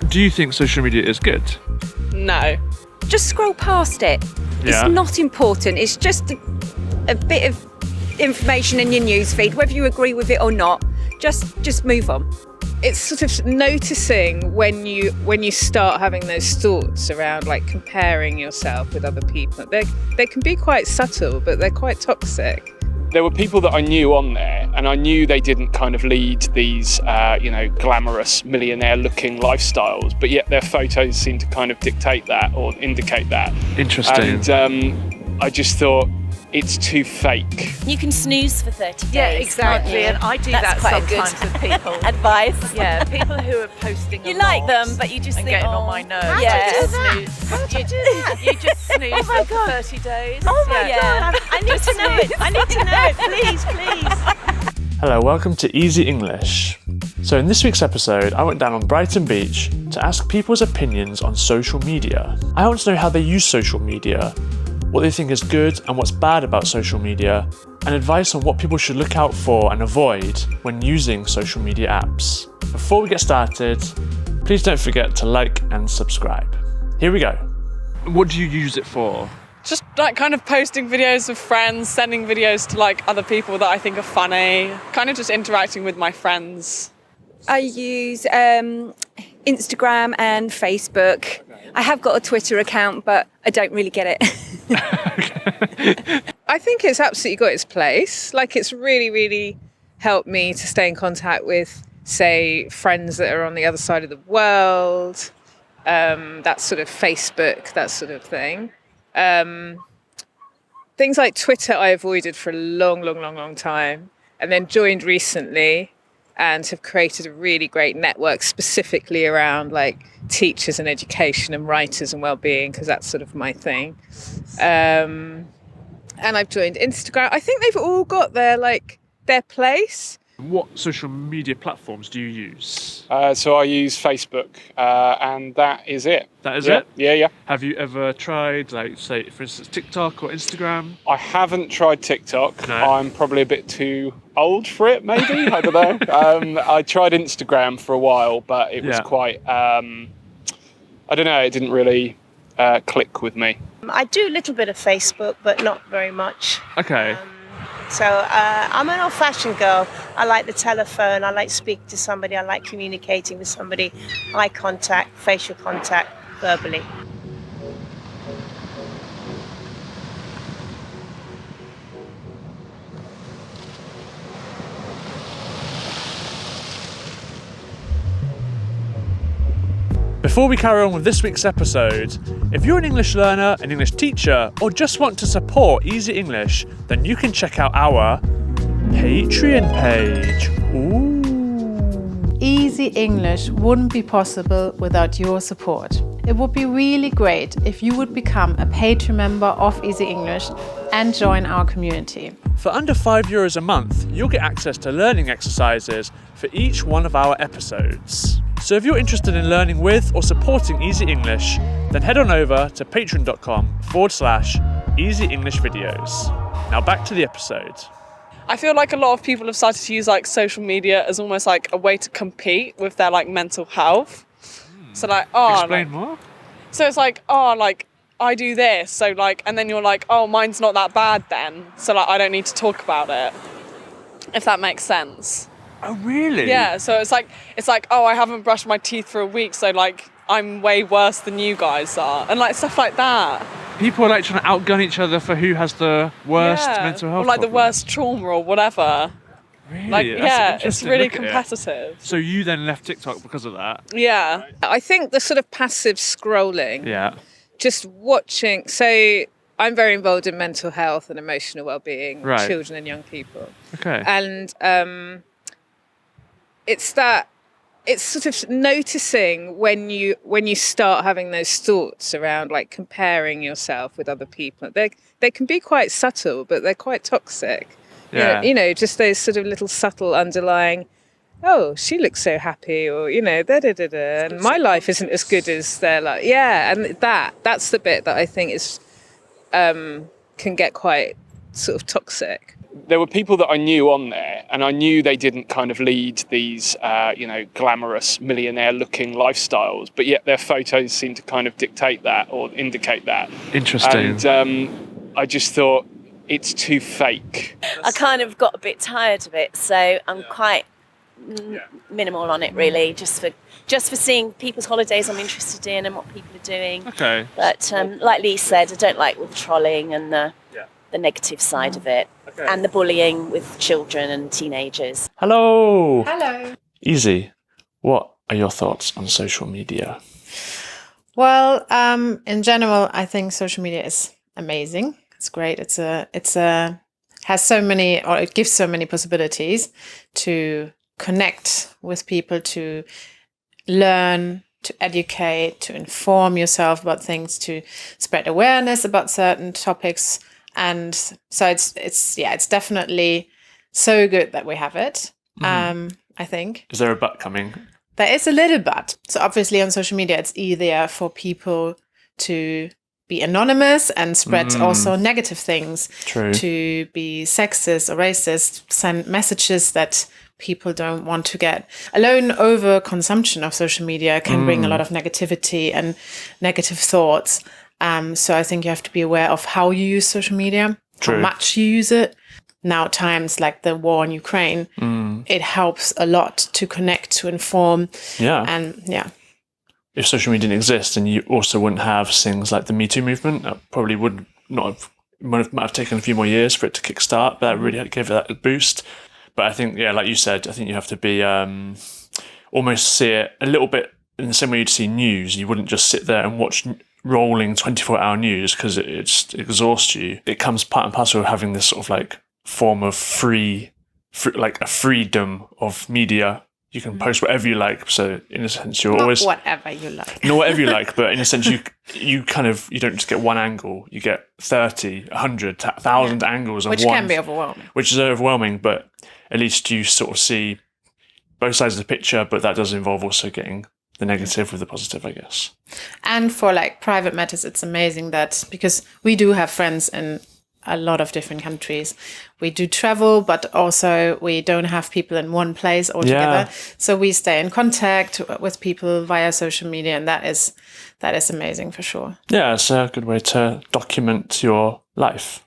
Do you think social media is good? No. Just scroll past it. Yeah. It's not important. It's just a bit of information in your newsfeed, whether you agree with it or not. Just move on. It's sort of noticing when you start having those thoughts around like comparing yourself with other people. They can be quite subtle, but they're quite toxic. There were people that I knew on there, and I knew they didn't kind of lead these, glamorous millionaire-looking lifestyles, but yet their photos seem to kind of dictate that or indicate that. Interesting. And I just thought, it's too fake. You can snooze for 30 days. Yeah, exactly. And I do That's that quite sometimes with people. advice. Yeah, people who are posting You a like lot them, but you just and think, getting oh, on my nerves. How do you do snooze. How do you do that? You just snooze my for God. 30 days. Oh my Yeah. God, I need to know it. I need to know it, please. Hello, welcome to Easy English. So in this week's episode, I went down on Brighton Beach to ask people's opinions on social media. I want to know how they use social media, what they think is good and what's bad about social media, and advice on what people should look out for and avoid when using social media apps. Before we get started, please don't forget to like and subscribe. Here we go. What do you use it for? Just like kind of posting videos with friends, sending videos to like other people that I think are funny, kind of just interacting with my friends. I use Instagram and Facebook. I have got a Twitter account, but I don't really get it. I think it's absolutely got its place. Like it's really, really helped me to stay in contact with, say, friends that are on the other side of the world. That sort of Facebook, that sort of thing. Things like Twitter I avoided for a long time, and then joined recently and have created a really great network specifically around like teachers and education and writers and well-being, because that's sort of my thing. And I've joined Instagram. I think they've all got their place. What social media platforms do you use? So I use Facebook, and that is it. That is it? Yeah. Have you ever tried, like, say, for instance, TikTok or Instagram? I haven't tried TikTok. No. I'm probably a bit too old for it, maybe. I don't know. I tried Instagram for a while, but it was quite, I don't know, it didn't really click with me. I do a little bit of Facebook, but not very much. Okay. So I'm an old-fashioned girl. I like the telephone. I like speaking to somebody. I like communicating with somebody. Eye contact, facial contact, verbally. Before we carry on with this week's episode, if you're an English learner, an English teacher, or just want to support Easy English, then you can check out our Patreon page. Ooh. Easy English wouldn't be possible without your support. It would be really great if you would become a Patreon member of Easy English and join our community. For under €5 a month, you'll get access to learning exercises for each one of our episodes. So if you're interested in learning with or supporting Easy English, then head on over to patreon.com/Easy English Videos. Now back to the episode. I feel like a lot of people have started to use like social media as almost like a way to compete with their like mental health. So like, Explain more. So it's like, I do this, so like, and then you're like, oh, mine's not that bad then, so like I don't need to talk about it, if that makes sense. Oh really? Yeah, so it's like, oh, I haven't brushed my teeth for a week, so like I'm way worse than you guys are, and like stuff like that. People are like trying to outgun each other for who has the worst mental health or like problem. the worst trauma or whatever. Really? Like, That's yeah, interesting. it's really Look at it. competitive. So you then left TikTok because of that? Yeah. I think the sort of passive scrolling, just watching, so I'm very involved in mental health and emotional well-being, children and young people. Okay. And it's sort of noticing when you start having those thoughts around like comparing yourself with other people. They can be quite subtle, but they're quite toxic. Yeah. You know, just those sort of little subtle underlying, oh, she looks so happy, or, you know, and my life isn't as good as their life. Yeah, and that's the bit that I think is can get quite sort of toxic. there were people that I knew on there, and I knew they didn't kind of lead these, glamorous millionaire-looking lifestyles, but yet their photos seem to kind of dictate that or indicate that. Interesting. And I just thought it's too fake. I kind of got a bit tired of it, so I'm quite minimal on it, really. Just for seeing people's holidays I'm interested in and what people are doing. Okay. But like Lee said, I don't like all the trolling and the negative side of it, and the bullying with children and teenagers. Hello. Hello. Easy. What are your thoughts on social media? Well, in general, I think social media is amazing. It's great. It gives so many possibilities to connect with people, to learn, to educate, to inform yourself about things, to spread awareness about certain topics. And so it's definitely so good that we have it. I think. Is there a but coming? There is a little but. So obviously on social media, it's easier for people to be anonymous and spread also negative things. True. To be sexist or racist, send messages that people don't want to get. Alone over consumption of social media can bring a lot of negativity and negative thoughts. So I think you have to be aware of how you use social media, True. how much you use it. Now, times like the war in Ukraine, it helps a lot to connect, to inform. Yeah. And if social media didn't exist, then you also wouldn't have things like the Me Too movement. That probably might have taken a few more years for it to kickstart, but that really gave it that a boost. But I think, like you said, I think you have to be almost see it a little bit in the same way you'd see news. You wouldn't just sit there and watch rolling 24-hour news because it exhausts you. It comes part and parcel of having this sort of like form of free like a freedom of media. You can post whatever you like. So in a sense, you're always whatever you like. Not whatever you like, but in a sense, you don't just get one angle. You get 30, 100, 1,000 angles of which one. Can be overwhelming. Which is overwhelming, but at least you sort of see both sides of the picture. But that does involve also getting the negative with the positive, I guess. And for like private matters, it's amazing that because we do have friends in a lot of different countries. We do travel, but also we don't have people in one place altogether. Yeah. So we stay in contact with people via social media, and that is amazing for sure. Yeah, it's a good way to document your life.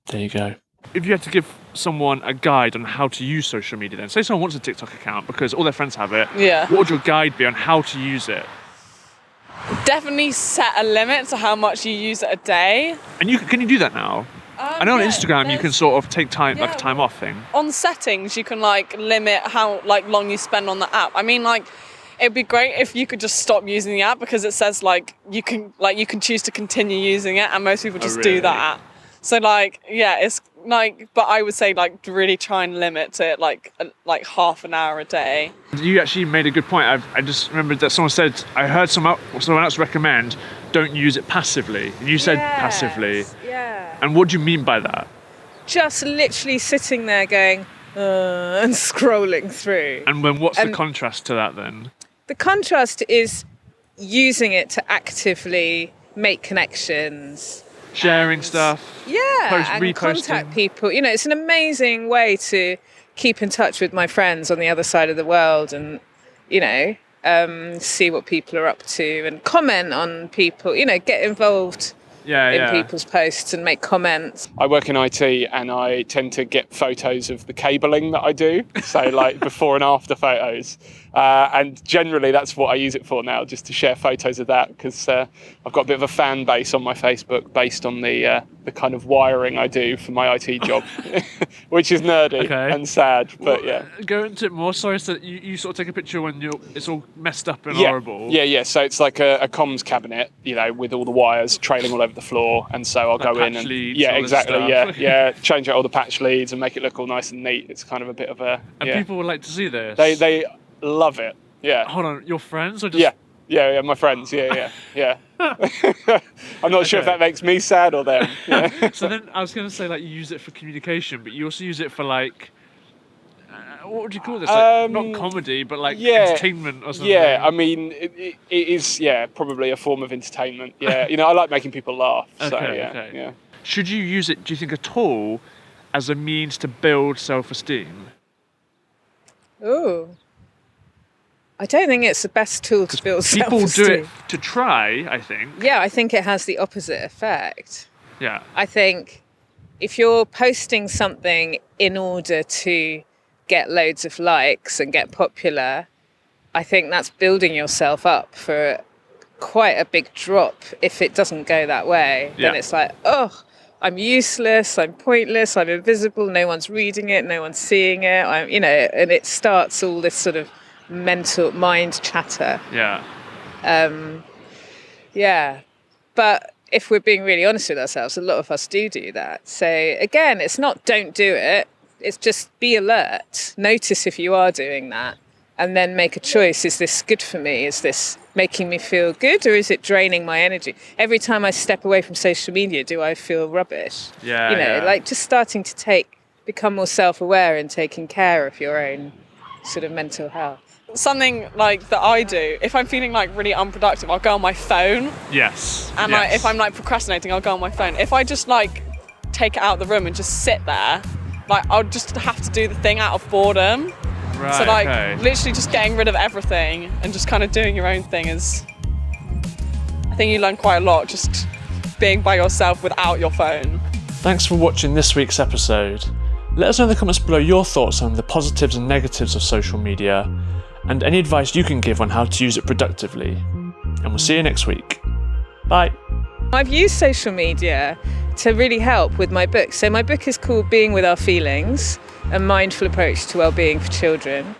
There you go. If you had to give someone a guide on how to use social media, then say someone wants a TikTok account because all their friends have it. Yeah. What would your guide be on how to use it? Definitely set a limit to how much you use it a day. And can you do that now? I know on Instagram you can sort of take time, like a time off thing. On settings, you can like limit how long you spend on the app. I mean, like, it'd be great if you could just stop using the app because it says you can choose to continue using it, and most people just do that. So it's but I would say really try and limit to it like half an hour a day. You actually made a good point. I just remembered that someone said, I heard someone else recommend don't use it passively. And you said passively. Yeah. And what do you mean by that? Just literally sitting there going and scrolling through. And what's the contrast to that then? The contrast is using it to actively make connections. Sharing stuff. Yeah, and reposting. Contact people. It's an amazing way to keep in touch with my friends on the other side of the world and, see what people are up to and comment on people, get involved in people's posts and make comments. I work in IT and I tend to get photos of the cabling that I do. So before and after photos. And generally that's what I use it for now, just to share photos of that because I've got a bit of a fan base on my Facebook based on the kind of wiring I do for my IT job, which is nerdy and sad, but Go into it more. Sorry, so you sort of take a picture when it's all messed up and horrible. Yeah. So it's like a comms cabinet, with all the wires trailing all over the floor, and so I'll go in and change out all the patch leads and make it look all nice and neat. It's kind of a bit of a people would like to see this. They love it. Yeah. Hold on, your friends or just Yeah, my friends. Yeah. I'm not sure if that makes me sad or them. Yeah. So then I was going to say you use it for communication, but you also use it for what would you call this? Not comedy, but entertainment or something. Yeah, I mean, it is probably a form of entertainment. Yeah, I like making people laugh. Okay. should you use it, do you think, at all as a means to build self-esteem? Ooh. I don't think it's the best tool to build People self-esteem. do it to try, I think. Yeah, I think it has the opposite effect. Yeah. I think if you're posting something in order to get loads of likes and get popular, I think that's building yourself up for quite a big drop if it doesn't go that way. Yeah. Then it's like, oh, I'm useless, I'm pointless, I'm invisible, no one's reading it, no one's seeing it, and it starts all this sort of mental mind chatter. Yeah. Yeah. But if we're being really honest with ourselves, a lot of us do that. So again, it's not don't do it, it's just be alert, notice if you are doing that, and then make a choice. Is this good for me? Is this making me feel good, or is it draining my energy? Every time I step away from social media, do I feel rubbish? Yeah. Like just starting to become more self-aware and taking care of your own sort of mental health. Something like that I do, if I'm feeling like really unproductive, I'll go on my phone. Yes. And yes. like, if I'm like procrastinating, I'll go on my phone. If I just like take it out of the room and just sit there, like I'll just have to do the thing out of boredom. Right, so like okay. literally just getting rid of everything and just kind of doing your own thing is, I think you learn quite a lot just being by yourself without your phone. Thanks for watching this week's episode. Let us know in the comments below your thoughts on the positives and negatives of social media, and any advice you can give on how to use it productively. And we'll see you next week. Bye. I've used social media to really help with my book. So my book is called Being With Our Feelings, a mindful approach to wellbeing for children.